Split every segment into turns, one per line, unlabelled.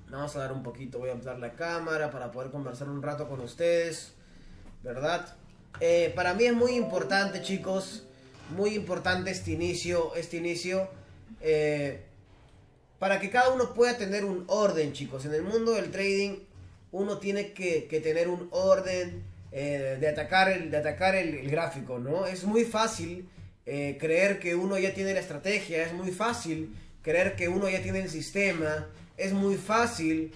Vamos a dar un poquito, voy a ampliar la cámara para poder conversar un rato con ustedes, ¿verdad? Para mí es muy importante, chicos, muy importante este inicio, para que cada uno pueda tener un orden, chicos. En el mundo del trading, uno tiene que tener un orden de atacar el gráfico, ¿no? Es muy fácil creer que uno ya tiene la estrategia, es muy fácil creer que uno ya tiene el sistema, es muy fácil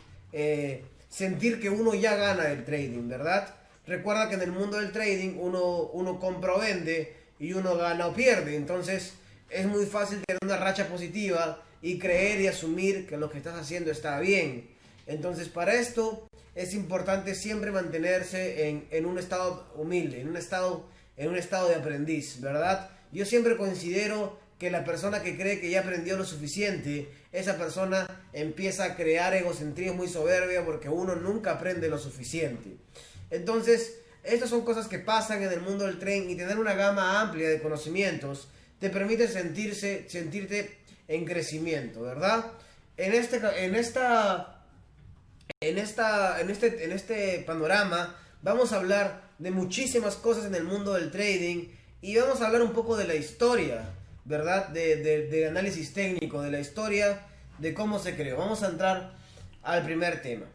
sentir que uno ya gana el trading, ¿verdad? Recuerda que en el mundo del trading uno compra o vende y uno gana o pierde. Entonces es muy fácil tener una racha positiva y creer y asumir que lo que estás haciendo está bien. Entonces para esto es importante siempre mantenerse en un estado humilde, en un estado de aprendiz, ¿verdad? Yo siempre considero que la persona que cree que ya aprendió lo suficiente, esa persona empieza a crear egocentrismo muy soberbia porque uno nunca aprende lo suficiente. Entonces, estas son cosas que pasan en el mundo del trading, y tener una gama amplia de conocimientos te permite sentirte en crecimiento, ¿verdad? En este panorama vamos a hablar de muchísimas cosas en el mundo del trading y vamos a hablar un poco de la historia, ¿verdad? De análisis técnico, de la historia, de cómo se creó. Vamos a entrar al primer tema.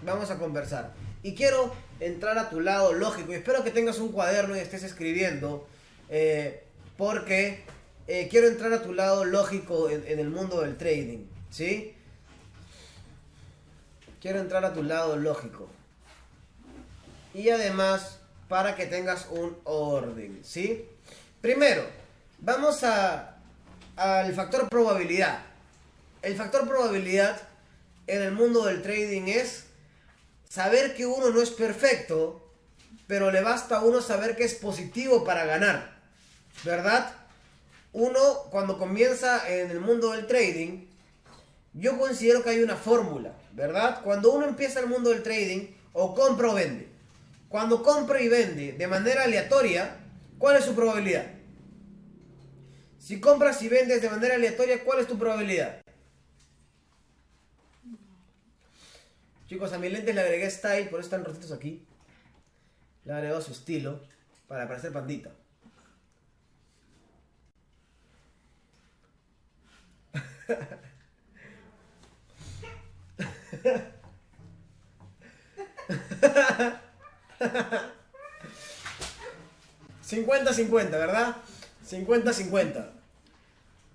Vamos a conversar. Y quiero entrar a tu lado lógico. Y espero que tengas un cuaderno y estés escribiendo. Porque quiero entrar a tu lado lógico en el mundo del trading. ¿Sí? Quiero entrar a tu lado lógico. Y además, para que tengas un orden. ¿Sí? Primero, vamos al factor probabilidad. El factor probabilidad en el mundo del trading es saber que uno no es perfecto, pero le basta a uno saber que es positivo para ganar, ¿verdad? Uno, cuando comienza en el mundo del trading, yo considero que hay una fórmula, ¿verdad? Cuando uno empieza el mundo del trading, o compra o vende. Cuando compra y vende de manera aleatoria, ¿cuál es su probabilidad? Si compras y vendes de manera aleatoria, ¿cuál es tu probabilidad? Chicos, a mis lentes le agregué style, por eso están rotitos aquí. Le he agregado su estilo para parecer pandita. $50-50, ¿verdad? 50-50.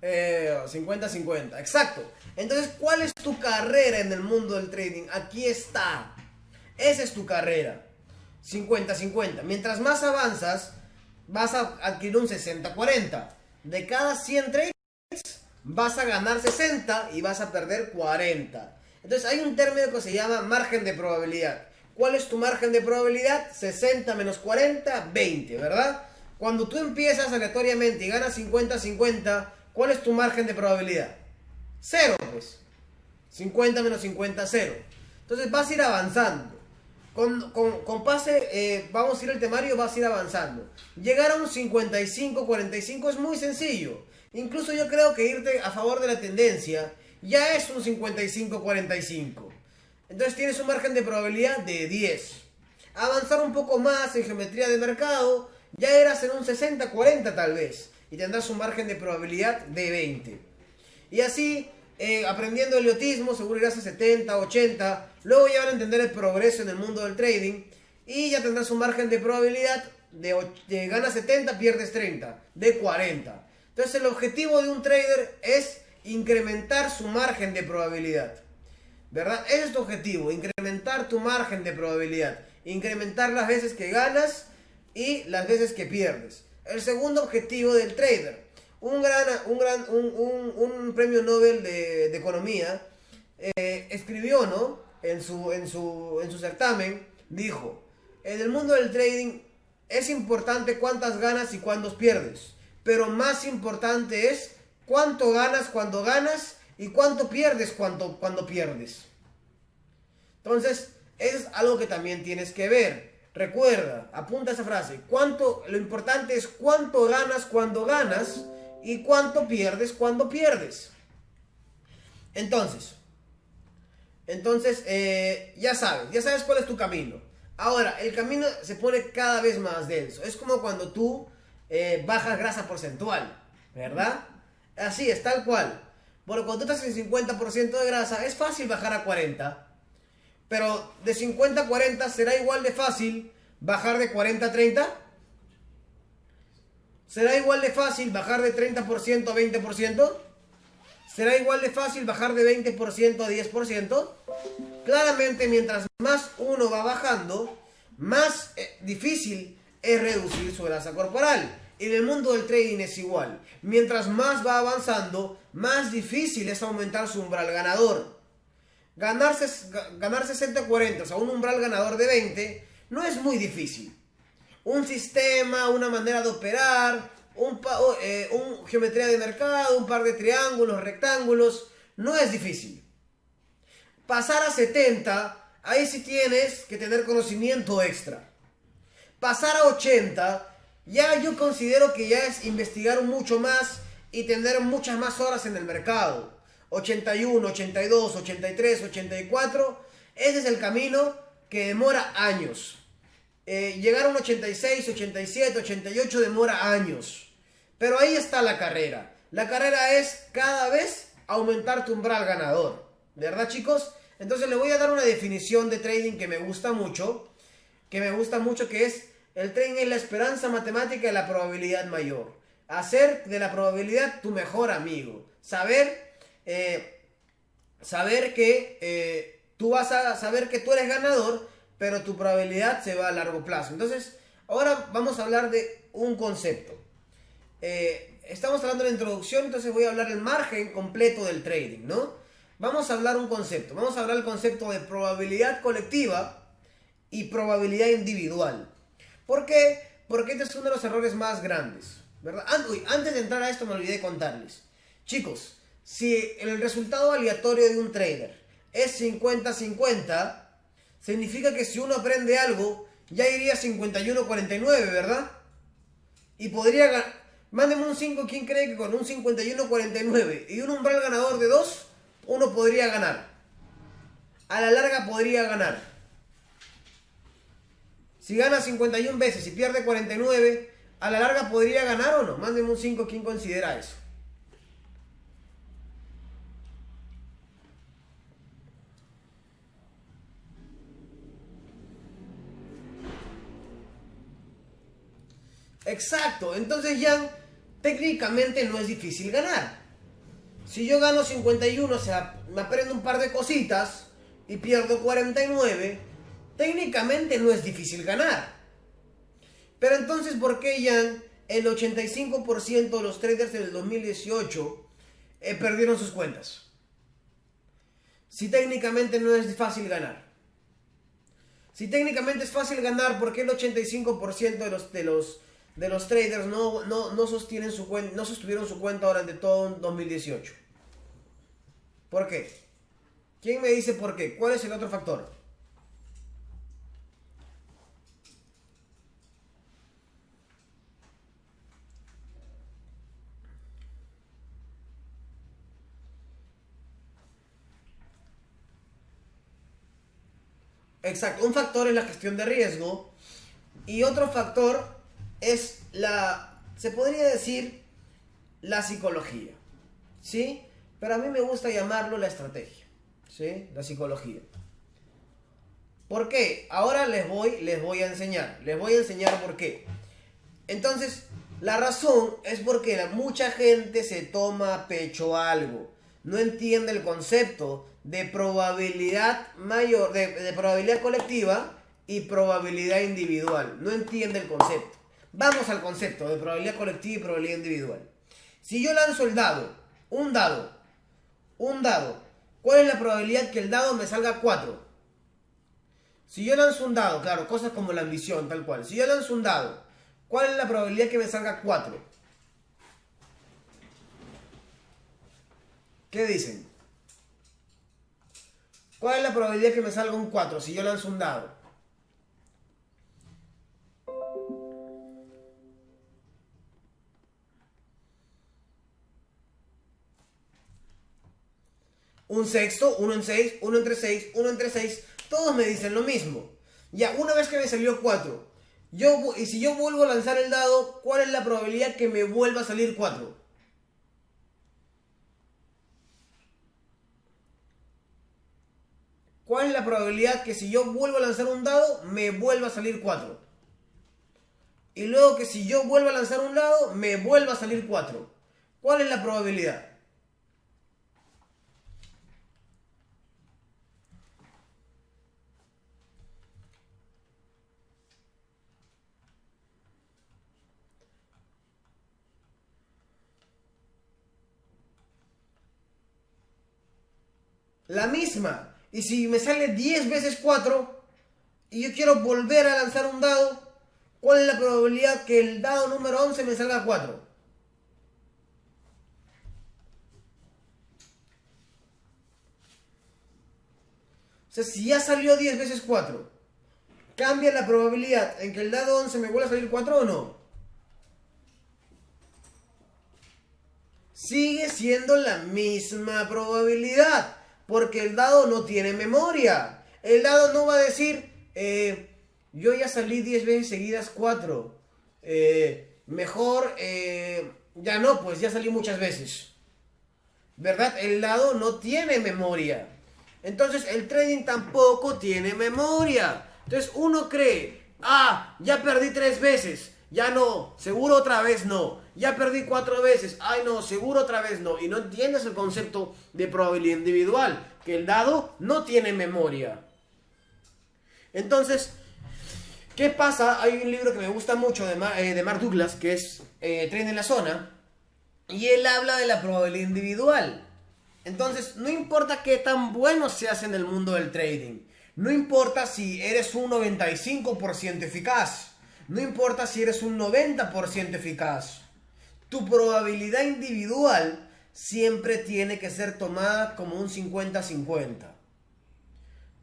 50-50, exacto. Entonces, ¿cuál es tu carrera en el mundo del trading? Aquí está. Esa es tu carrera. 50-50. Mientras más avanzas, vas a adquirir un 60-40. De cada 100 trades, vas a ganar 60 y vas a perder 40. Entonces, hay un término que se llama margen de probabilidad. ¿Cuál es tu margen de probabilidad? 60 menos 40, 20, ¿verdad? Cuando tú empiezas aleatoriamente y ganas 50-50, ¿cuál es tu margen de probabilidad? 0, pues. 50 menos 50, 0. Entonces vas a ir avanzando. Con pase, vamos a ir al temario, vas a ir avanzando. Llegar a un 55-45 es muy sencillo. Incluso yo creo que irte a favor de la tendencia ya es un 55-45. Entonces tienes un margen de probabilidad de 10. Avanzar un poco más en geometría de mercado, ya eras en un 60-40 tal vez. Y tendrás un margen de probabilidad de 20. Y así, aprendiendo heliotismo, seguro irás a 70, 80. Luego ya van a entender el progreso en el mundo del trading. Y ya tendrás un margen de probabilidad de ganas 70, pierdes 30. De 40. Entonces el objetivo de un trader es incrementar su margen de probabilidad. ¿Verdad? Ese es tu objetivo. Incrementar tu margen de probabilidad. Incrementar las veces que ganas y las veces que pierdes. El segundo objetivo del trader, un premio Nobel de economía escribió, ¿no? En su certamen dijo: en el mundo del trading es importante cuántas ganas y cuántos pierdes, pero más importante es cuánto ganas cuando ganas y cuánto pierdes cuando pierdes. Entonces, eso es algo que también tienes que ver. Recuerda, apunta esa frase. Lo importante es cuánto ganas cuando ganas y cuánto pierdes cuando pierdes. Entonces, Entonces, ya sabes cuál es tu camino. Ahora, el camino se pone cada vez más denso. Es como cuando tú bajas grasa porcentual, ¿verdad? Así es, tal cual. Bueno, cuando tú estás en 50% de grasa, es fácil bajar a 40. Pero de 50 a 40 será igual de fácil bajar de 40 a 30. ¿Será igual de fácil bajar de 30% a 20%? ¿Será igual de fácil bajar de 20% a 10%? Claramente, mientras más uno va bajando, más difícil es reducir su grasa corporal. En el mundo del trading es igual. Mientras más va avanzando, más difícil es aumentar su umbral ganador. Ganar 60-40, o sea, un umbral ganador de 20, no es muy difícil. Un sistema, una manera de operar, un geometría de mercado, un par de triángulos, rectángulos, no es difícil. Pasar a 70, ahí sí tienes que tener conocimiento extra. Pasar a 80, ya yo considero que ya es investigar mucho más y tener muchas más horas en el mercado. 81, 82, 83, 84, ese es el camino que demora años. Llegar a un 86, 87, 88 demora años. Pero ahí está la carrera. La carrera es cada vez aumentar tu umbral ganador. ¿Verdad, chicos? Entonces le voy a dar una definición de trading que me gusta mucho. Que es: el trading es la esperanza matemática de la probabilidad mayor. Hacer de la probabilidad tu mejor amigo. Saber que tú eres ganador, pero tu probabilidad se va a largo plazo. Entonces, ahora vamos a hablar de un concepto. Estamos hablando de la introducción, entonces voy a hablar del margen completo del trading, ¿no? Vamos a hablar un concepto. Vamos a hablar el concepto de probabilidad colectiva y probabilidad individual. ¿Por qué? Porque este es uno de los errores más grandes, ¿verdad? Antes de entrar a esto me olvidé contarles. Chicos, si el resultado aleatorio de un trader es 50-50, significa que si uno aprende algo, ya iría 51-49, ¿verdad? Y podría ganar. Mándeme un 5, ¿quién cree que con un 51-49 y un umbral ganador de 2, uno podría ganar? A la larga podría ganar. Si gana 51 veces y pierde 49, ¿a la larga podría ganar o no? Mándeme un 5, ¿quién considera eso? Exacto, entonces ya técnicamente no es difícil ganar. Si yo gano 51, o sea, me aprendo un par de cositas y pierdo 49, técnicamente no es difícil ganar. Pero entonces, ¿por qué ya el 85% de los traders del 2018 perdieron sus cuentas? Si técnicamente no es fácil ganar. Si técnicamente es fácil ganar, ¿por qué el 85% de los traders no sostuvieron su cuenta durante todo un 2018? ¿Por qué? ¿Quién me dice por qué? ¿Cuál es el otro factor? Exacto, un factor es la gestión de riesgo y otro factor es se podría decir, la psicología, ¿sí? Pero a mí me gusta llamarlo la estrategia, ¿sí? La psicología. ¿Por qué? Ahora les voy a enseñar por qué. Entonces, la razón es porque mucha gente se toma a pecho algo. No entiende el concepto de probabilidad mayor, de probabilidad colectiva y probabilidad individual. No entiende el concepto. Vamos al concepto de probabilidad colectiva y probabilidad individual. Si yo lanzo un dado, ¿cuál es la probabilidad que el dado me salga 4? Si yo lanzo un dado, claro, cosas como la ambición, tal cual. Si yo lanzo un dado, ¿cuál es la probabilidad que me salga 4? ¿Qué dicen? ¿Cuál es la probabilidad que me salga un 4 si yo lanzo un dado? un sexto, uno en 6, uno entre 6, uno entre 6, todos me dicen lo mismo. Ya, una vez que me salió 4, y si yo vuelvo a lanzar el dado, ¿cuál es la probabilidad que me vuelva a salir 4? ¿Cuál es la probabilidad que si yo vuelvo a lanzar un dado, me vuelva a salir 4? Y luego que si yo vuelvo a lanzar un dado, me vuelva a salir 4. ¿Cuál es la probabilidad? La misma. Y si me sale 10 veces 4 y yo quiero volver a lanzar un dado, ¿cuál es la probabilidad que el dado número 11 me salga 4? O sea, si ya salió 10 veces 4, ¿cambia la probabilidad en que el dado 11 me vuelva a salir 4 o no? Sigue siendo la misma probabilidad, porque el dado no tiene memoria. El dado no va a decir, yo ya salí 10 veces seguidas 4. Mejor, ya no, pues ya salí muchas veces. ¿Verdad? El dado no tiene memoria. Entonces el trading tampoco tiene memoria. Entonces uno cree, ya perdí 3 veces. Ya no, seguro otra vez no. Ya perdí 4 veces. Ay no, seguro otra vez no. Y no entiendes el concepto de probabilidad individual. Que el dado no tiene memoria. Entonces, ¿qué pasa? Hay un libro que me gusta mucho de Mark Douglas, que es Trading en la Zona. Y él habla de la probabilidad individual. Entonces, no importa qué tan bueno seas en el mundo del trading. No importa si eres un 95% eficaz. No importa si eres un 90% eficaz. Tu probabilidad individual siempre tiene que ser tomada como un 50-50.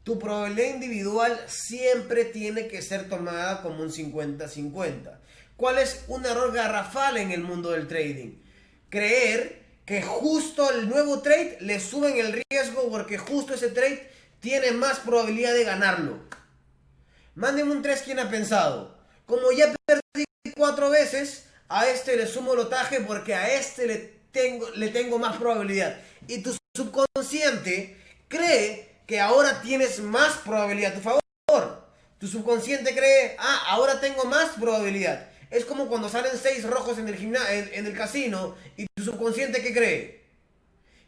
Tu probabilidad individual siempre tiene que ser tomada como un 50-50. ¿Cuál es un error garrafal en el mundo del trading? Creer que justo al nuevo trade le suben el riesgo porque justo ese trade tiene más probabilidad de ganarlo. Mándenme un 3 quien ha pensado. Como ya perdí 4 veces, a este le sumo lotaje porque a este le tengo más probabilidad. Y tu subconsciente cree que ahora tienes más probabilidad a tu favor. Tu subconsciente cree, ahora tengo más probabilidad. Es como cuando salen 6 rojos en el casino y tu subconsciente ¿qué cree?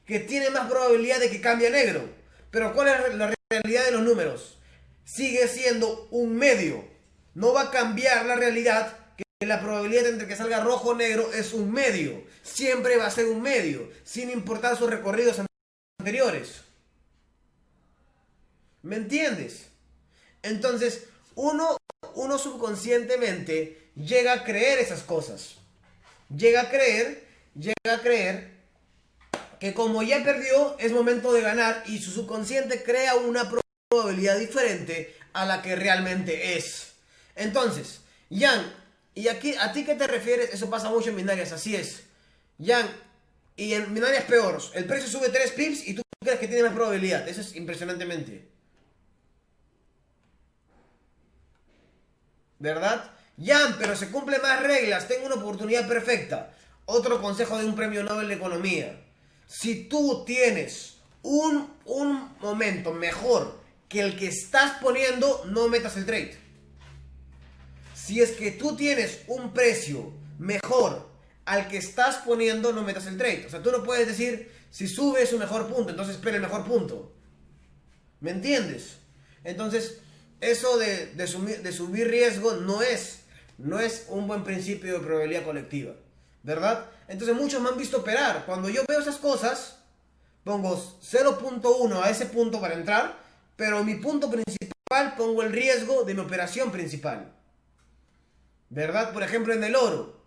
Que tiene más probabilidad de que cambie a negro. Pero ¿cuál es la realidad de los números? Sigue siendo un medio. No va a cambiar la realidad que la probabilidad entre que salga rojo o negro es un medio. Siempre va a ser un medio, sin importar sus recorridos anteriores. ¿Me entiendes? Entonces, uno subconscientemente llega a creer esas cosas. Llega a creer que como ya perdió, es momento de ganar y su subconsciente crea una probabilidad diferente a la que realmente es. Entonces, Jan, ¿y aquí a ti qué te refieres? Eso pasa mucho en binarias, así es. Jan, y en binarias peor, el precio sube 3 pips y tú crees que tiene más probabilidad. Eso es impresionantemente. ¿Verdad? Jan, pero se cumplen más reglas, tengo una oportunidad perfecta. Otro consejo de un premio Nobel de Economía. Si tú tienes un momento mejor que el que estás poniendo, no metas el trade. Si es que tú tienes un precio mejor al que estás poniendo, no metas el trade. O sea, tú no puedes decir, si sube es un mejor punto, entonces espera el mejor punto. ¿Me entiendes? Entonces, eso de subir riesgo no es un buen principio de probabilidad colectiva. ¿Verdad? Entonces muchos me han visto operar. Cuando yo veo esas cosas, pongo 0.1 a ese punto para entrar, pero mi punto principal pongo el riesgo de mi operación principal. ¿Verdad? Por ejemplo, en el oro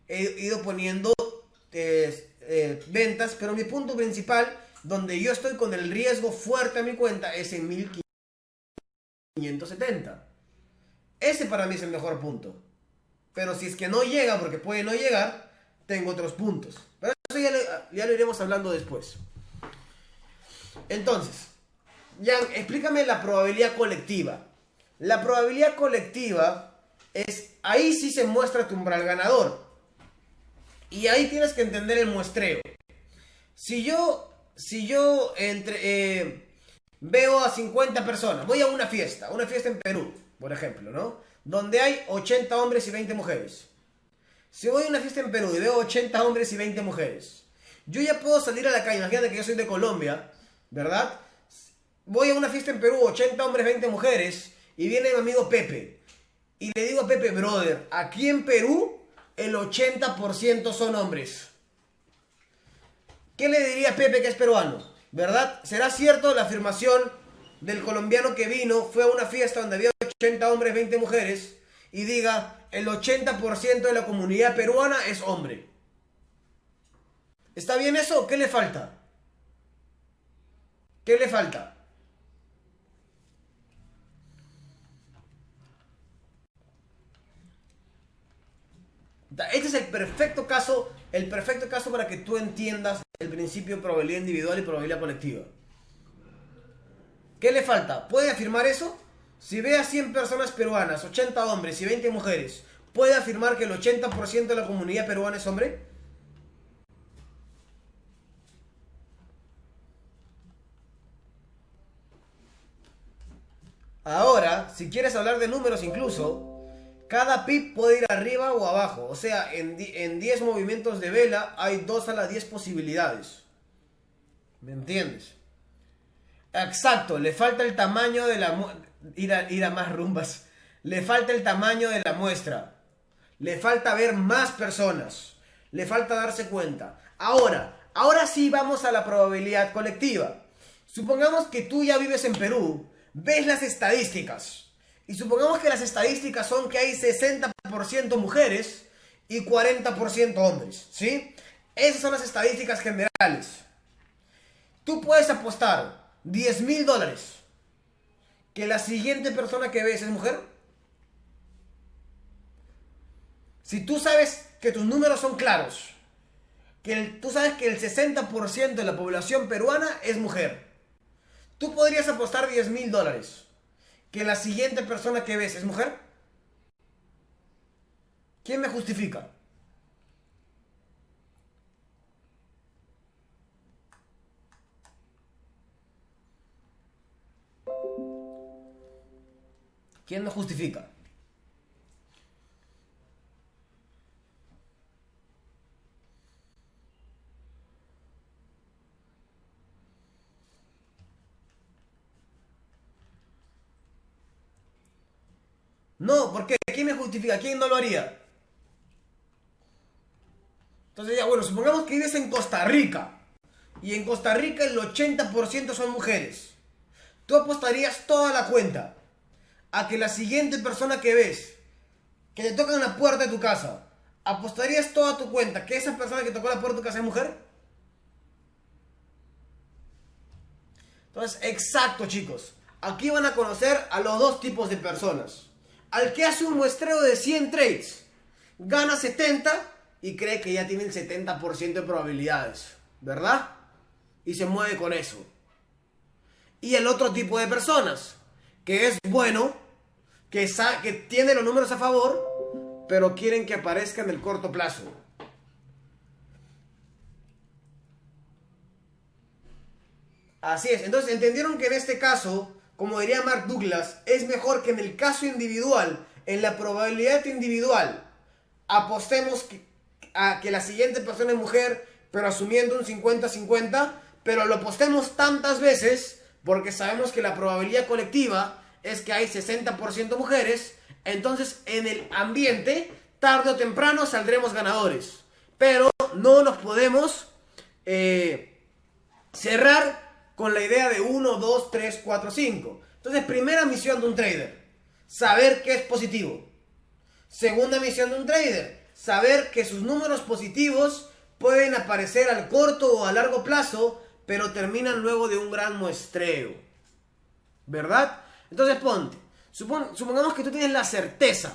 he ido poniendo ventas, pero mi punto principal, donde yo estoy con el riesgo fuerte a mi cuenta, es en 1570. Ese para mí es el mejor punto. Pero si es que no llega, porque puede no llegar, tengo otros puntos. Pero eso ya lo iremos hablando después. Entonces, Jan, explícame la probabilidad colectiva. La probabilidad colectiva es, ahí sí se muestra tu umbral ganador. Y ahí tienes que entender el muestreo. Si yo veo a 50 personas, voy a una fiesta en Perú, por ejemplo, ¿no? Donde hay 80 hombres y 20 mujeres. Si voy a una fiesta en Perú y veo 80 hombres y 20 mujeres, yo ya puedo salir a la calle, imagínate que yo soy de Colombia, ¿verdad? Voy a una fiesta en Perú, 80 hombres, 20 mujeres, y viene mi amigo Pepe. Y le digo a Pepe, brother, aquí en Perú el 80% son hombres. ¿Qué le diría a Pepe que es peruano? ¿Verdad? ¿Será cierto la afirmación del colombiano que vino, fue a una fiesta donde había 80 hombres, 20 mujeres, y diga, el 80% de la comunidad peruana es hombre? ¿Está bien eso? ¿Qué le falta? ¿Qué le falta? Este es el perfecto caso para que tú entiendas el principio de probabilidad individual y probabilidad colectiva. ¿Qué le falta? ¿Puede afirmar eso? Si ve a 100 personas peruanas, 80 hombres y 20 mujeres, ¿puede afirmar que el 80% de la comunidad peruana es hombre? Ahora, si quieres hablar de números incluso, cada pip puede ir arriba o abajo. O sea, en 10 movimientos de vela hay 2 a las 10 posibilidades. ¿Me entiendes? Exacto, le falta el tamaño de la ir a más rumbas. Le falta el tamaño de la muestra. Le falta ver más personas. Le falta darse cuenta. Ahora sí vamos a la probabilidad colectiva. Supongamos que tú ya vives en Perú, ves las estadísticas. Y supongamos que las estadísticas son que hay 60% mujeres y 40% hombres, ¿sí? Esas son las estadísticas generales. Tú puedes apostar $10,000 que la siguiente persona que ves es mujer. Si tú sabes que tus números son claros, tú sabes que el 60% de la población peruana es mujer, tú podrías apostar $10,000 que la siguiente persona que ves es mujer. ¿Quién me justifica? ¿Quién me justifica? No, ¿por qué? ¿Quién me justifica? ¿Quién no lo haría? Entonces ya, bueno, supongamos que vives en Costa Rica. Y en Costa Rica el 80% son mujeres. Tú apostarías toda la cuenta a que la siguiente persona que ves, que te toca en la puerta de tu casa, ¿apostarías toda tu cuenta que esa persona que tocó la puerta de tu casa es mujer? Entonces, exacto, chicos. Aquí van a conocer a los dos tipos de personas. Al que hace un muestreo de 100 trades, gana 70 y cree que ya tiene el 70% de probabilidades, ¿verdad? Y se mueve con eso. Y el otro tipo de personas, que es bueno, que tiene los números a favor, pero quieren que aparezca en el corto plazo. Así es. Entonces, ¿entendieron que en este caso, como diría Mark Douglas, es mejor que en el caso individual, en la probabilidad individual, apostemos a que la siguiente persona es mujer, pero asumiendo un 50-50, pero lo apostemos tantas veces porque sabemos que la probabilidad colectiva es que hay 60% mujeres, entonces en el ambiente, tarde o temprano saldremos ganadores. Pero no nos podemos cerrar con la idea de 1, 2, 3, 4, 5. Entonces, primera misión de un trader, saber que es positivo. Segunda misión de un trader, saber que sus números positivos pueden aparecer al corto o a largo plazo, pero terminan luego de un gran muestreo. ¿Verdad? Entonces ponte, supongamos que tú tienes la certeza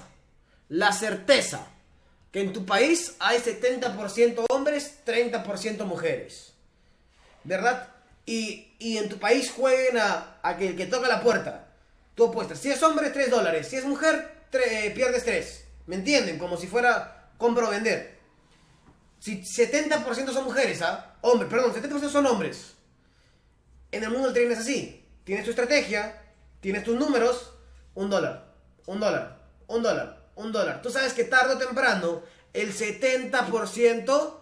que en tu país hay 70% hombres, 30% mujeres. ¿Verdad? y en tu país jueguen a que el que toca la puerta, tú apuestas. Si es hombre, $3. Si es mujer, pierdes 3. ¿Me entienden? Como si fuera compra o vender. Si 70% son mujeres, hombres, perdón, 70% son hombres. En el mundo del trading es así. Tienes tu estrategia, tienes tus números, $1, $1, $1. Tú sabes que tarde o temprano el 70%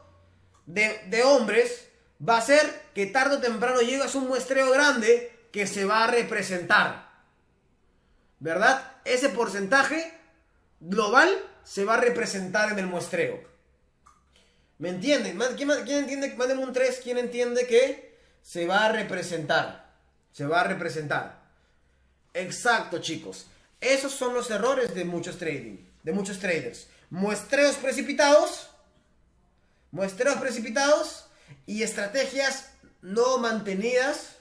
de hombres va a ser que tarde o temprano llegas a un muestreo grande que se va a representar. ¿Verdad? Ese porcentaje global se va a representar en el muestreo. ¿Me entienden? ¿Quién entiende? Mándenme un 3. ¿Quién entiende que se va a representar? Se va a representar. Exacto, chicos. Esos son los errores de muchos traders. Muestreos precipitados y estrategias no mantenidas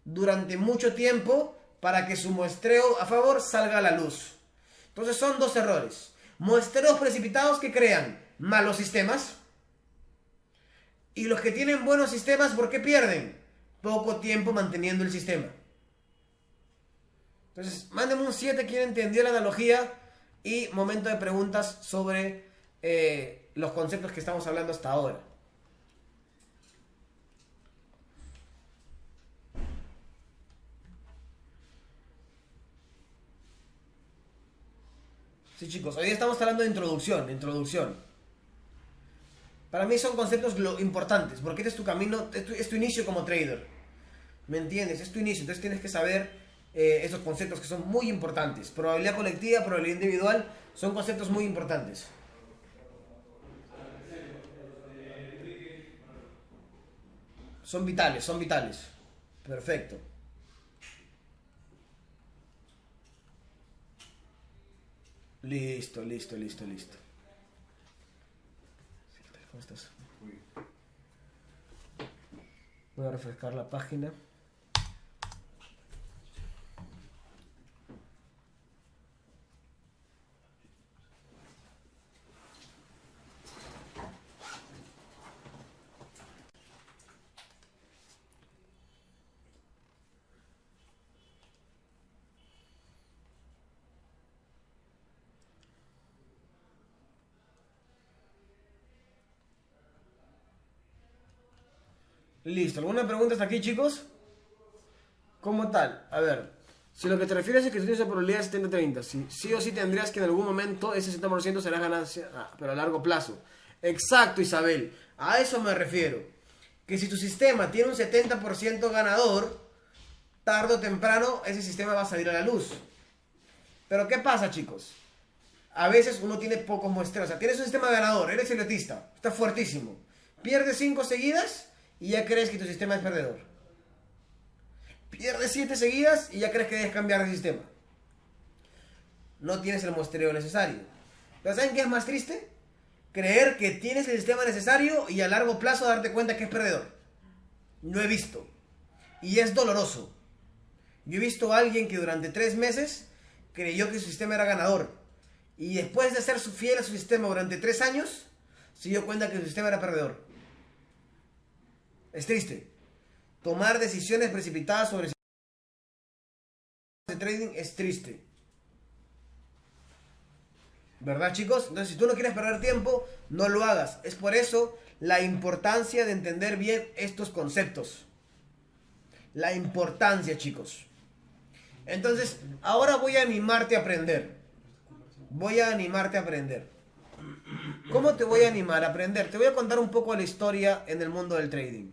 durante mucho tiempo para que su muestreo a favor salga a la luz. Entonces son dos errores. Muestreos precipitados que crean malos sistemas. Y los que tienen buenos sistemas, ¿por qué pierden? Poco tiempo manteniendo el sistema. Entonces, mándenme un 7 quien entendió la analogía y momento de preguntas sobre los conceptos que estamos hablando hasta ahora. Sí, chicos, hoy estamos hablando de introducción. Para mí son conceptos importantes, porque este es tu camino, es tu inicio como trader. ¿Me entiendes? Es tu inicio, entonces tienes que saber esos conceptos que son muy importantes. Probabilidad colectiva, probabilidad individual, son conceptos muy importantes. Son vitales. Perfecto. Listo. ¿Cómo estás? Voy a refrescar la página. Listo. ¿Alguna pregunta hasta aquí, chicos? ¿Cómo tal? A ver. Si lo que te refieres es que tú tienes la probabilidad de 70-30, sí o sí tendrías que en algún momento ese 60% será ganancia, pero a largo plazo. Exacto, Isabel. A eso me refiero. Que si tu sistema tiene un 70% ganador, tarde o temprano ese sistema va a salir a la luz. Pero ¿qué pasa, chicos? A veces uno tiene pocos muestreos. O sea, tienes un sistema ganador, eres elitista, está fuertísimo. Pierdes 5 seguidas y ya crees que tu sistema es perdedor. Pierdes 7 seguidas y ya crees que debes cambiar de sistema. No tienes el muestreo necesario. ¿Pero saben qué es más triste? Creer que tienes el sistema necesario y a largo plazo darte cuenta que es perdedor. Lo he visto. Y es doloroso. Yo he visto a alguien que durante 3 meses creyó que su sistema era ganador. Y después de ser fiel a su sistema durante 3 años, se dio cuenta que su sistema era perdedor. Es triste. Tomar decisiones precipitadas sobre de trading es triste. ¿Verdad, chicos? Entonces, si tú no quieres perder tiempo, no lo hagas. Es por eso la importancia de entender bien estos conceptos. La importancia, chicos. Entonces, ahora voy a animarte a aprender. ¿Cómo te voy a animar a aprender? Te voy a contar un poco la historia en el mundo del trading.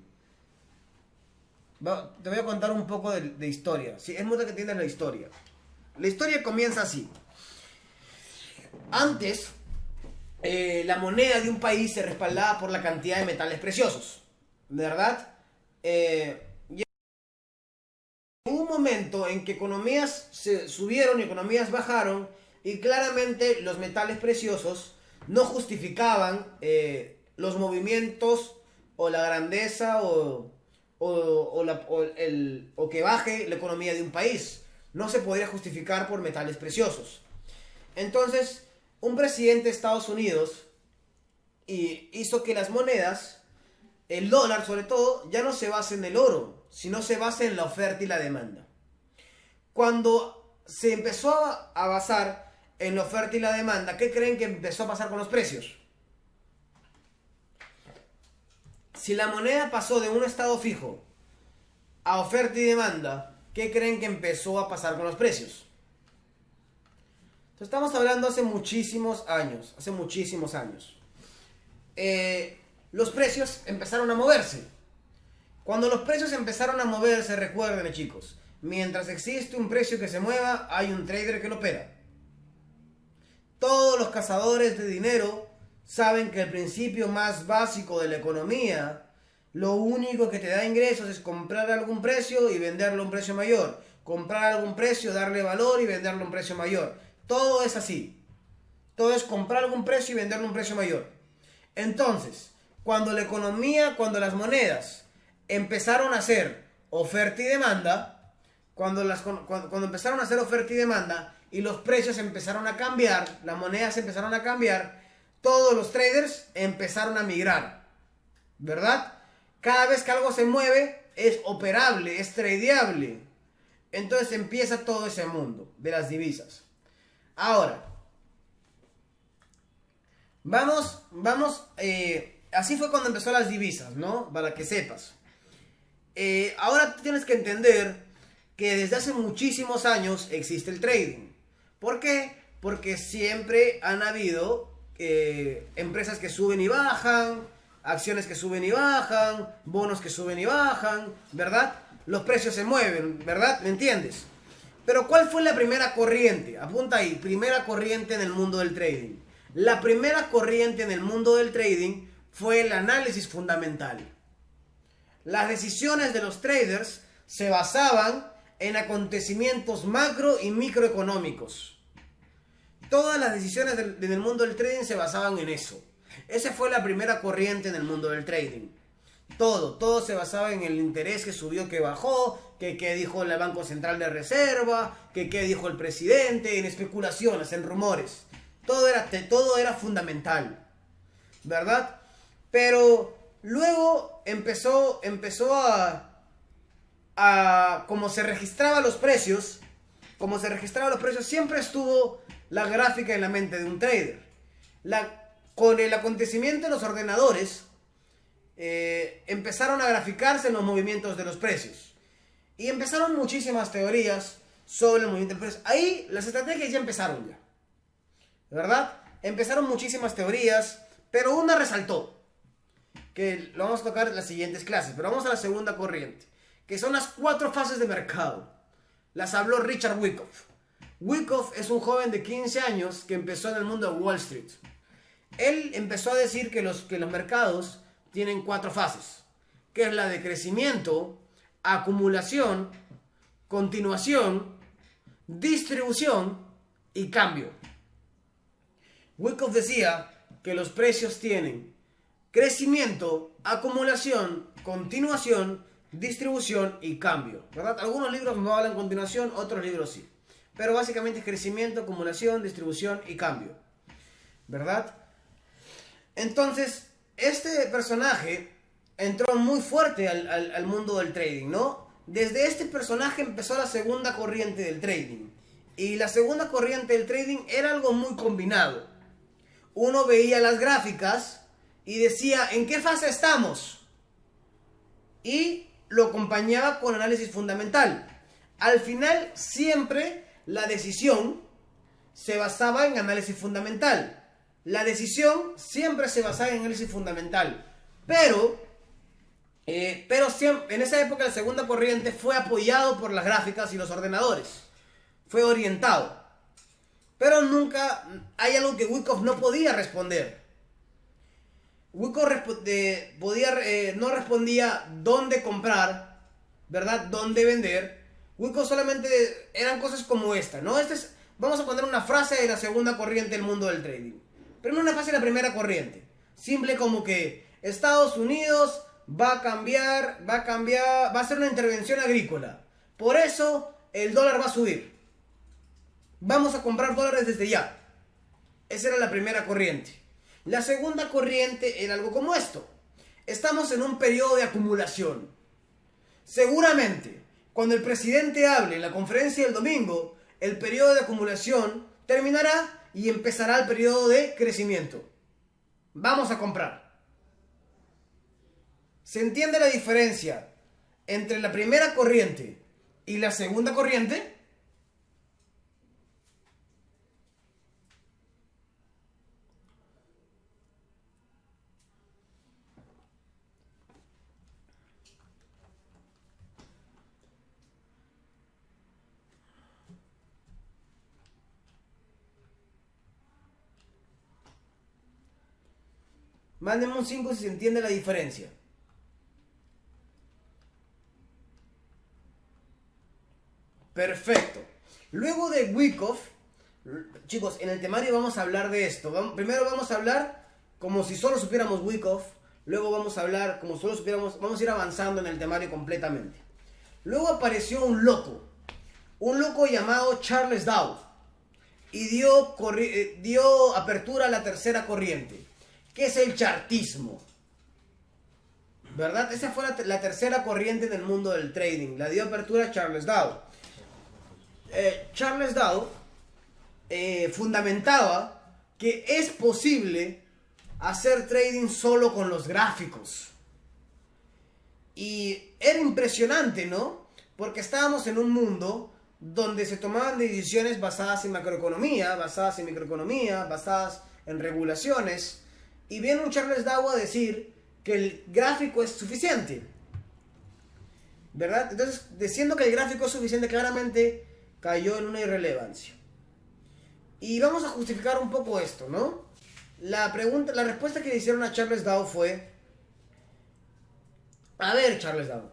Te voy a contar un poco de historia. Sí, es mucho que entiendas la historia. La historia comienza así. Antes, la moneda de un país se respaldaba por la cantidad de metales preciosos. ¿Verdad? Hubo un momento en que economías se subieron y economías bajaron, y claramente los metales preciosos no justificaban los movimientos o la grandeza o que baje la economía de un país. No se podía justificar por metales preciosos. Entonces, un presidente de Estados Unidos hizo que las monedas, el dólar sobre todo, ya no se base en el oro, sino se basa en la oferta y la demanda. Cuando se empezó a basar en la oferta y la demanda, ¿qué creen que empezó a pasar con los precios? Si la moneda pasó de un estado fijo a oferta y demanda, ¿qué creen que empezó a pasar con los precios? Entonces, estamos hablando hace muchísimos años. Los precios empezaron a moverse. Cuando los precios empezaron a moverse, recuerden, chicos, mientras existe un precio que se mueva, hay un trader que lo opera. Todos los cazadores de dinero saben que el principio más básico de la economía, lo único que te da ingresos es comprar algún precio y venderlo a un precio mayor. Comprar algún precio, darle valor y venderlo a un precio mayor. Todo es así. Todo es comprar algún precio y venderlo a un precio mayor. Entonces, cuando la economía, cuando las monedas empezaron a hacer oferta y demanda, cuando empezaron a hacer oferta y demanda y los precios empezaron a cambiar, las monedas empezaron a cambiar, todos los traders empezaron a migrar, ¿verdad? Cada vez que algo se mueve es operable, es tradeable. Entonces empieza todo ese mundo de las divisas. Ahora, así fue cuando empezó las divisas, ¿no? Para que sepas. Ahora tienes que entender que desde hace muchísimos años existe el trading. ¿Por qué? Porque siempre han habido empresas que suben y bajan, acciones que suben y bajan, bonos que suben y bajan, ¿verdad? Los precios se mueven, ¿verdad? ¿Me entiendes? Pero ¿cuál fue la primera corriente? Apunta ahí, primera corriente en el mundo del trading. La primera corriente en el mundo del trading fue el análisis fundamental. Las decisiones de los traders se basaban en acontecimientos macro y microeconómicos. Todas las decisiones en el mundo del trading se basaban en eso. Esa fue la primera corriente en el mundo del trading. Todo se basaba en el interés que subió, que bajó, que qué dijo el Banco Central de Reserva, que qué dijo el presidente, en especulaciones, en rumores. Todo era fundamental, ¿verdad? Pero luego empezó a como se registraban los precios, siempre estuvo la gráfica en la mente de un trader. Con el acontecimiento de los ordenadores, empezaron a graficarse los movimientos de los precios. Y empezaron muchísimas teorías sobre el movimiento de precios. Ahí las estrategias ya empezaron ya, ¿verdad? Empezaron muchísimas teorías, pero una resaltó, que lo vamos a tocar en las siguientes clases. Pero vamos a la segunda corriente, que son las 4 fases de mercado. Las habló Richard Wyckoff. Wyckoff es un joven de 15 años que empezó en el mundo de Wall Street. Él empezó a decir que los mercados tienen 4 fases, que es la de crecimiento, acumulación, continuación, distribución y cambio. Wyckoff decía que los precios tienen crecimiento, acumulación, continuación, distribución y cambio, ¿verdad? Algunos libros no hablan continuación, otros libros sí. Pero básicamente es crecimiento, acumulación, distribución y cambio, ¿verdad? Entonces, este personaje entró muy fuerte al mundo del trading, ¿no? Desde este personaje empezó la segunda corriente del trading. Y la segunda corriente del trading era algo muy combinado. Uno veía las gráficas y decía, ¿en qué fase estamos? Y lo acompañaba con análisis fundamental. Al final, siempre la decisión se basaba en análisis fundamental. La decisión siempre se basaba en análisis fundamental. Pero siempre, en esa época la segunda corriente fue apoyado por las gráficas y los ordenadores. Fue orientado. Pero nunca hay algo que Wyckoff no podía responder. Wyckoff no respondía dónde comprar, ¿verdad? Dónde vender. Wyckoff solamente eran cosas como esta, ¿no? Vamos a poner una frase de la segunda corriente del mundo del trading. Pero no una frase de la primera corriente. Simple como que Estados Unidos va a hacer una intervención agrícola. Por eso el dólar va a subir. Vamos a comprar dólares desde ya. Esa era la primera corriente. La segunda corriente era algo como esto. Estamos en un periodo de acumulación. Seguramente, cuando el presidente hable en la conferencia del domingo, el periodo de acumulación terminará y empezará el periodo de crecimiento. Vamos a comprar. ¿Se entiende la diferencia entre la primera corriente y la segunda corriente? Mándenme un 5 si se entiende la diferencia. Perfecto. Luego de Wyckoff, chicos, en el temario vamos a hablar de esto. Primero vamos a hablar como si solo supiéramos Wyckoff. Luego vamos a hablar como solo supiéramos. Vamos a ir avanzando en el temario completamente. Luego apareció un loco llamado Charles Dow. Y dio apertura a la tercera corriente, que es el chartismo. ¿Verdad? Esa fue la tercera corriente del mundo del trading. La dio apertura Charles Dow. Charles Dow fundamentaba que es posible hacer trading solo con los gráficos. Y era impresionante, ¿no? Porque estábamos en un mundo donde se tomaban decisiones basadas en macroeconomía, basadas en microeconomía, basadas en regulaciones. Y viene un Charles Dow a decir que el gráfico es suficiente, ¿verdad? Entonces, diciendo que el gráfico es suficiente, claramente cayó en una irrelevancia. Y vamos a justificar un poco esto, ¿no? La respuesta que le hicieron a Charles Dow fue: a ver, Charles Dow,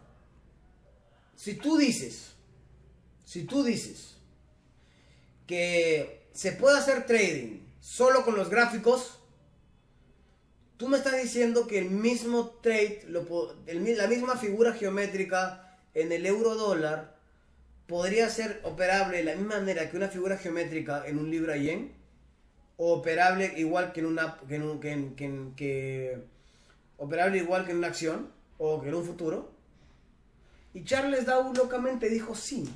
si tú dices que se puede hacer trading solo con los gráficos, tú me estás diciendo que el mismo trade, la misma figura geométrica en el euro dólar podría ser operable de la misma manera que una figura geométrica en un libra yen, o operable igual que en una operable igual que en una acción o que en un futuro. Y Charles Dow locamente dijo sí,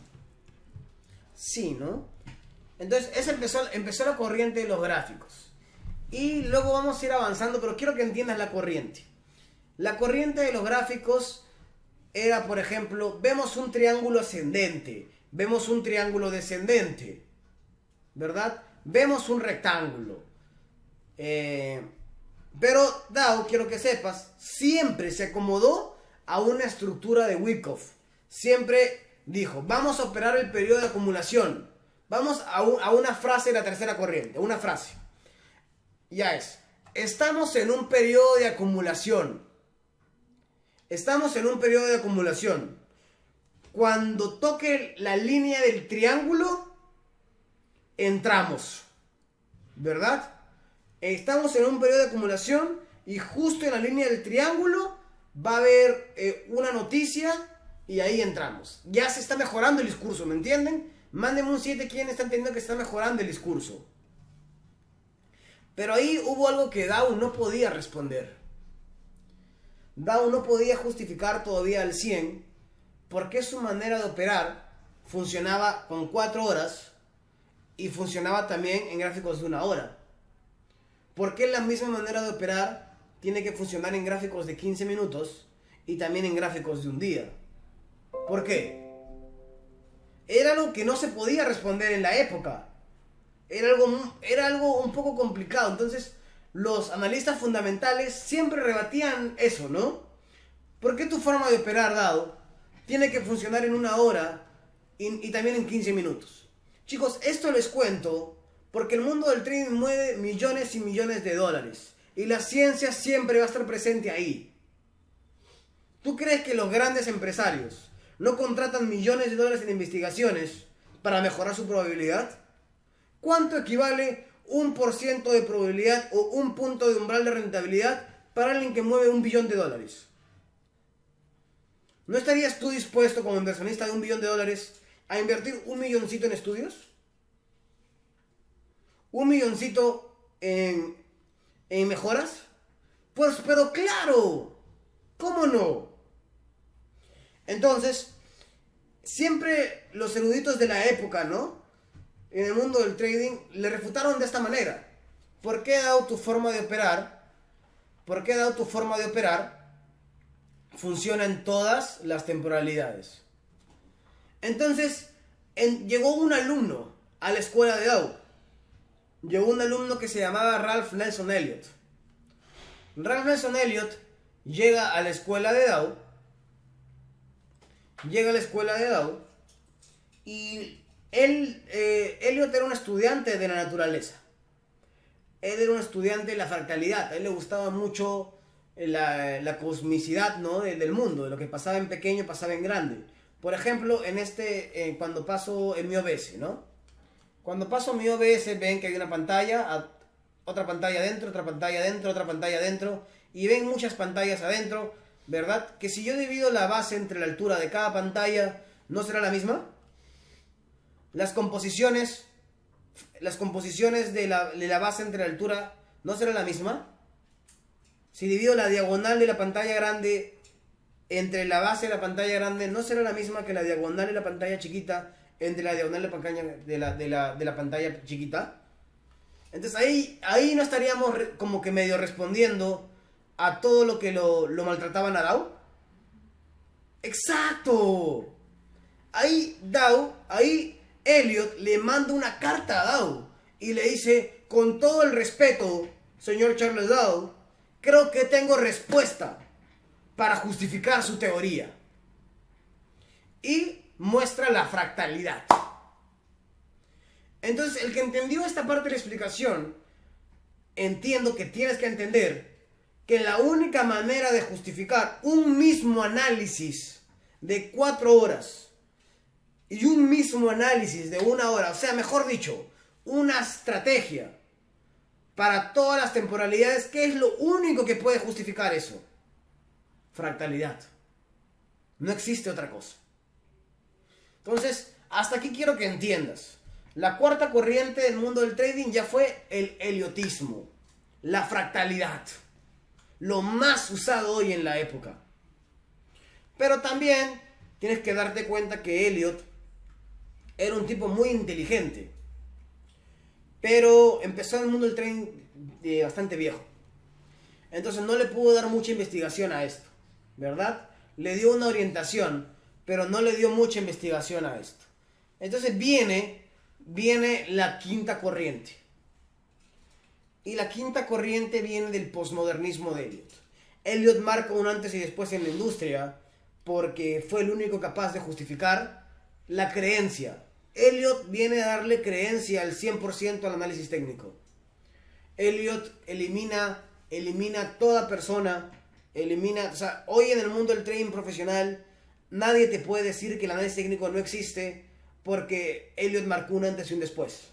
¿no? Entonces esa empezó la corriente de los gráficos. Y luego vamos a ir avanzando, pero quiero que entiendas la corriente. La corriente de los gráficos era, por ejemplo, vemos un triángulo ascendente, vemos un triángulo descendente, ¿verdad? Vemos un rectángulo. Pero Dow, quiero que sepas, siempre se acomodó a una estructura de Wyckoff. Siempre dijo, vamos a operar el periodo de acumulación. Vamos a una frase de la tercera corriente, una frase. Ya es, estamos en un periodo de acumulación. Estamos en un periodo de acumulación. Cuando toque la línea del triángulo, entramos, ¿verdad? Estamos en un periodo de acumulación y justo en la línea del triángulo va a haber una noticia y ahí entramos. Ya se está mejorando el discurso, ¿me entienden? Mándenme un 7 quien está entendiendo que está mejorando el discurso. Pero ahí hubo algo que Dow no podía responder. Dow no podía justificar todavía al 100 por qué su manera de operar funcionaba con 4 horas y funcionaba también en gráficos de 1 hora. ¿Por qué la misma manera de operar tiene que funcionar en gráficos de 15 minutos y también en gráficos de un día? ¿Por qué? Era algo que no se podía responder en la época. Era algo un poco complicado. Entonces, los analistas fundamentales siempre rebatían eso, ¿no? ¿Por qué tu forma de operar, Dow, tiene que funcionar en 1 hora y también en 15 minutos? Chicos, esto les cuento porque el mundo del trading mueve millones y millones de dólares. Y la ciencia siempre va a estar presente ahí. ¿Tú crees que los grandes empresarios no contratan millones de dólares en investigaciones para mejorar su probabilidad? ¿Cuánto equivale 1% de probabilidad o un punto de umbral de rentabilidad para alguien que mueve $1 billón? ¿No estarías tú dispuesto como inversionista de $1 billón a invertir $1 milloncito en estudios? ¿1 milloncito en mejoras? Pues, pero claro, ¿cómo no? Entonces, siempre los eruditos de la época, ¿no? En el mundo del trading, le refutaron de esta manera. ¿Por qué dado tu forma de operar? ¿Por qué dado tu forma de operar? Funciona en todas las temporalidades. Entonces, llegó un alumno a la escuela de Dow. Llegó un alumno que se llamaba Ralph Nelson Elliott. Ralph Nelson Elliott llega a la escuela de Dow. Y Elliott era un estudiante de la naturaleza. Él era un estudiante de la fractalidad. A él le gustaba mucho la cosmicidad, ¿no? del mundo. De lo que pasaba en pequeño pasaba en grande. Por ejemplo, cuando paso en mi OBS, ¿no? Cuando paso mi OBS ven que hay una pantalla, otra pantalla adentro, otra pantalla adentro, otra pantalla adentro. Y ven muchas pantallas adentro, ¿verdad? Que si yo divido la base entre la altura de cada pantalla, ¿no será la misma? Las composiciones de la base entre la altura, ¿no será la misma? Si divido la diagonal de la pantalla grande entre la base de la pantalla grande, ¿no será la misma que la diagonal de la pantalla chiquita entre la diagonal de la pantalla chiquita? Entonces ahí no estaríamos como que medio respondiendo a todo lo que lo maltrataban a Dow. ¡Exacto! Ahí Elliott le manda una carta a Dow y le dice: con todo el respeto, señor Charles Dow, creo que tengo respuesta para justificar su teoría. Y muestra la fractalidad. Entonces, el que entendió esta parte de la explicación, entiendo que tienes que entender que la única manera de justificar un mismo análisis de 4 horas y un mismo análisis de 1 hora, o sea, mejor dicho, una estrategia para todas las temporalidades, ¿qué es lo único que puede justificar eso? Fractalidad. No existe otra cosa. Entonces, hasta aquí quiero que entiendas. La cuarta corriente del mundo del trading ya fue el elliotismo, la fractalidad, lo más usado hoy en la época. Pero también tienes que darte cuenta que Elliott era un tipo muy inteligente, pero empezó en el mundo del trading bastante viejo. Entonces no le pudo dar mucha investigación a esto, ¿verdad? Le dio una orientación, pero no le dio mucha investigación a esto. Entonces viene la quinta corriente. Y la quinta corriente viene del posmodernismo de Elliott. Elliott marca un antes y después en la industria porque fue el único capaz de justificar la creencia. Elliott viene a darle creencia al 100% al análisis técnico. Elliott elimina toda persona, o sea, hoy en el mundo del trading profesional nadie te puede decir que el análisis técnico no existe porque Elliott marcó un antes y un después.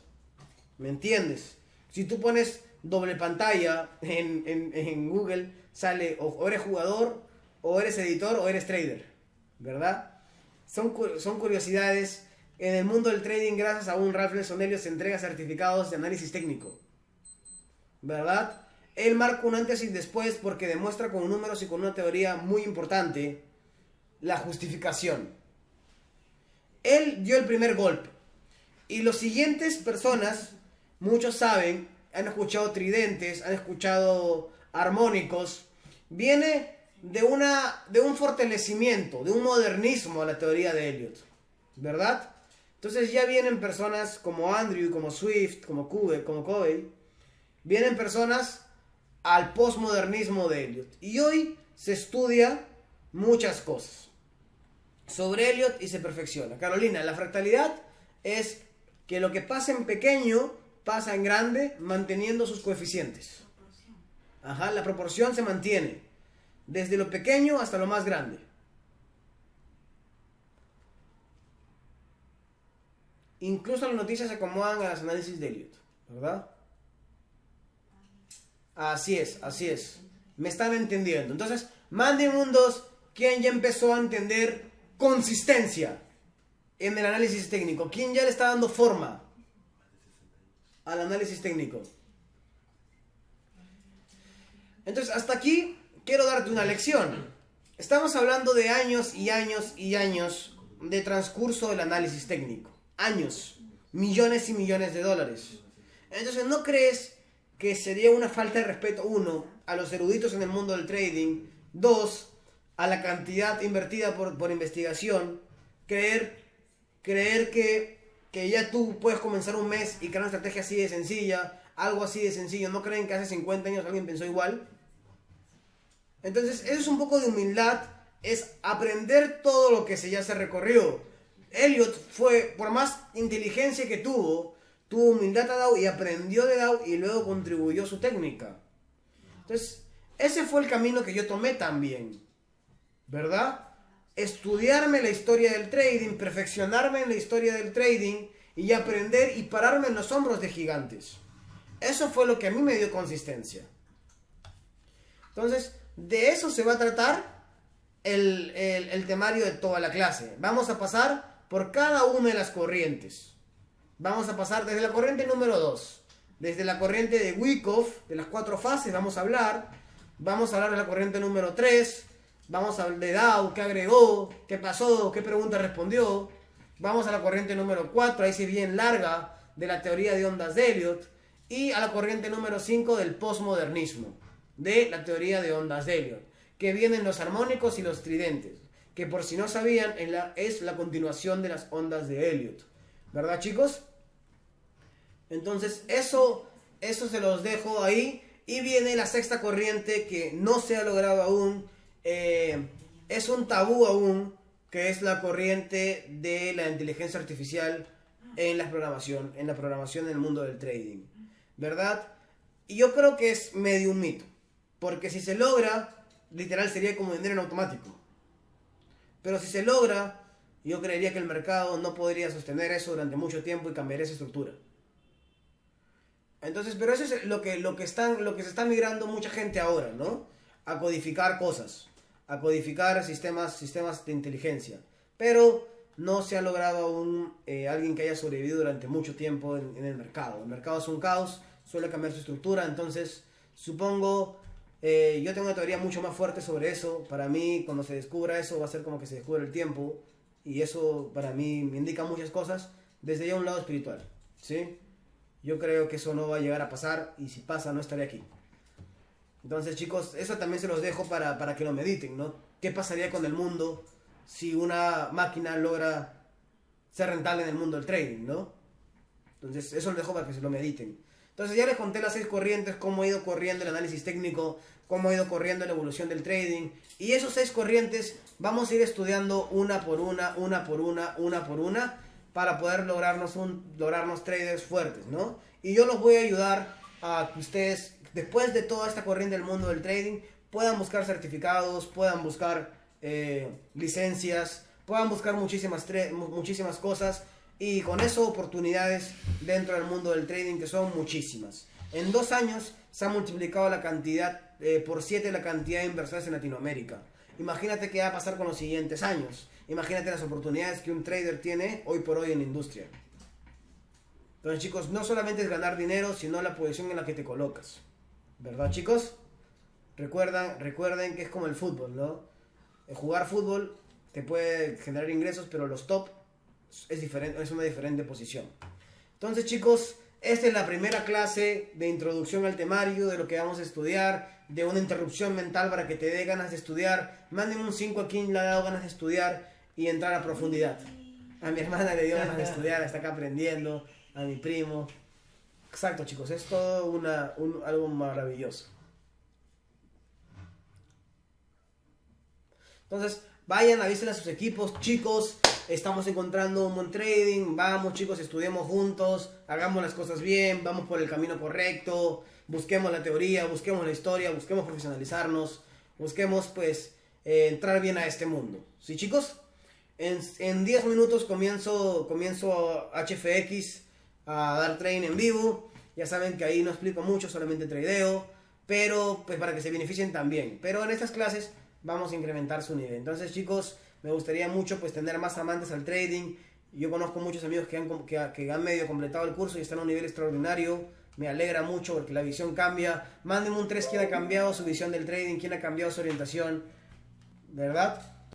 ¿Me entiendes? Si tú pones doble pantalla en Google, sale o eres jugador, o eres editor, o eres trader, ¿verdad? Son curiosidades. En el mundo del trading, gracias a un Ralph Nelson Elliott, se entrega certificados de análisis técnico, ¿verdad? Él marca un antes y después porque demuestra con números y con una teoría muy importante la justificación. Él dio el primer golpe. Y los siguientes personas, muchos saben, han escuchado tridentes, han escuchado armónicos. Viene de un fortalecimiento, de un modernismo a la teoría de Elliott, ¿verdad? Entonces ya vienen personas como Andrew, como Swift, como Covey. Vienen personas al postmodernismo de Elliott. Y hoy se estudia muchas cosas sobre Elliott y se perfecciona. Carolina, la fractalidad es que lo que pasa en pequeño pasa en grande manteniendo sus coeficientes. Ajá, la proporción se mantiene desde lo pequeño hasta lo más grande. Incluso las noticias se acomodan a los análisis de Elliott, ¿verdad? Así es. Me están entendiendo. Entonces, manden mundos quien ya empezó a entender consistencia en el análisis técnico. ¿Quién ya le está dando forma al análisis técnico? Entonces, hasta aquí quiero darte una lección. Estamos hablando de años y años y años de transcurso del análisis técnico. Años, millones y millones de dólares. Entonces, ¿no crees que sería una falta de respeto, uno, a los eruditos en el mundo del trading, dos, a la cantidad invertida por investigación, creer que ya tú puedes comenzar un mes y crear una estrategia así de sencilla, algo así de sencillo? ¿No creen que hace 50 años alguien pensó igual? Entonces, eso es un poco de humildad, es aprender todo lo que ya se recorrió. Elliot fue, por más inteligencia que tuvo humildad a DAO y aprendió de DAO y luego contribuyó su técnica. Entonces, ese fue el camino que yo tomé también, ¿verdad? Estudiarme la historia del trading, perfeccionarme en la historia del trading y aprender y pararme en los hombros de gigantes. Eso fue lo que a mí me dio consistencia. Entonces, de eso se va a tratar el temario de toda la clase. Vamos a pasar por cada una de las corrientes. Vamos a pasar desde la corriente número 2. Desde la corriente de Wyckoff, de las 4 fases, vamos a hablar. Vamos a hablar de la corriente número 3. Vamos a hablar de DAO, qué agregó, qué pasó, qué pregunta respondió. Vamos a la corriente número 4, ahí sí es bien larga, de la teoría de ondas de Elliot. Y a la corriente número 5 del postmodernismo, de la teoría de ondas de Elliot, que vienen los armónicos y los tridentes, que por si no sabían es la continuación de las ondas de Elliot, ¿verdad, chicos? Entonces eso se los dejo ahí. Y viene la sexta corriente que no se ha logrado aún, es un tabú aún, que es la corriente de la inteligencia artificial en la programación en el mundo del trading, ¿verdad? Y yo creo que es medio un mito, porque si se logra, literal sería como vender en automático. Pero si se logra, yo creería que el mercado no podría sostener eso durante mucho tiempo y cambiaría esa estructura. Entonces, pero eso es lo que se está migrando mucha gente ahora, ¿no? A codificar cosas, a codificar sistemas de inteligencia. Pero no se ha logrado aún alguien que haya sobrevivido durante mucho tiempo en el mercado. El mercado es un caos, suele cambiar su estructura, entonces supongo, yo tengo una teoría mucho más fuerte sobre eso. Para mí, cuando se descubra eso, va a ser como que se descubre el tiempo, y eso para mí me indica muchas cosas desde ya un lado espiritual, ¿sí? Yo creo que eso no va a llegar a pasar, y si pasa no estaré aquí. Entonces, chicos, eso también se los dejo para que lo mediten, ¿no? ¿Qué pasaría con el mundo si una máquina logra ser rentable en el mundo del trading, ¿no? Entonces, eso lo dejo para que se lo mediten. Entonces, ya les conté las 6 corrientes, cómo ha ido corriendo el análisis técnico, cómo ha ido corriendo la evolución del trading. Y esos 6 corrientes vamos a ir estudiando una por una, para poder lograrnos traders fuertes, ¿no? Y yo los voy a ayudar a que ustedes, después de toda esta corriente del mundo del trading, puedan buscar certificados, puedan buscar licencias, puedan buscar muchísimas cosas, y con eso oportunidades dentro del mundo del trading, que son muchísimas. En 2 años se ha multiplicado la cantidad, por 7 la cantidad de inversores en Latinoamérica. Imagínate qué va a pasar con los siguientes años. Imagínate las oportunidades que un trader tiene hoy por hoy en la industria. Entonces, chicos, no solamente es ganar dinero, sino la posición en la que te colocas, ¿verdad, chicos? Recuerden que es como el fútbol, ¿no? Jugar fútbol te puede generar ingresos, pero los top es una diferente posición. Entonces, chicos, esta es la primera clase de introducción al temario, de lo que vamos a estudiar, de una interrupción mental para que te dé ganas de estudiar. Mándenme un 5 a quien le ha dado ganas de estudiar y entrar a profundidad. A mi hermana le dio ganas de estudiar, está acá aprendiendo, a mi primo. Exacto, chicos, es todo algo maravilloso. Entonces, vayan, avisen a sus equipos, chicos. Estamos encontrando un buen trading. Vamos, chicos, estudiemos juntos. Hagamos las cosas bien. Vamos por el camino correcto. Busquemos la teoría, busquemos la historia, busquemos profesionalizarnos. Busquemos, pues, entrar bien a este mundo. ¿Sí, chicos? En 10 minutos comienzo HFX a dar trading en vivo. Ya saben que ahí no explico mucho, solamente tradeo. Pero, pues, para que se beneficien también. Pero en estas clases vamos a incrementar su nivel. Entonces, chicos, me gustaría mucho, pues, tener más amantes al trading. Yo conozco muchos amigos que han medio completado el curso y están a un nivel extraordinario. Me alegra mucho porque la visión cambia. Mándenme un 3 quien ha cambiado su visión del trading, quien ha cambiado su orientación. ¿verdad?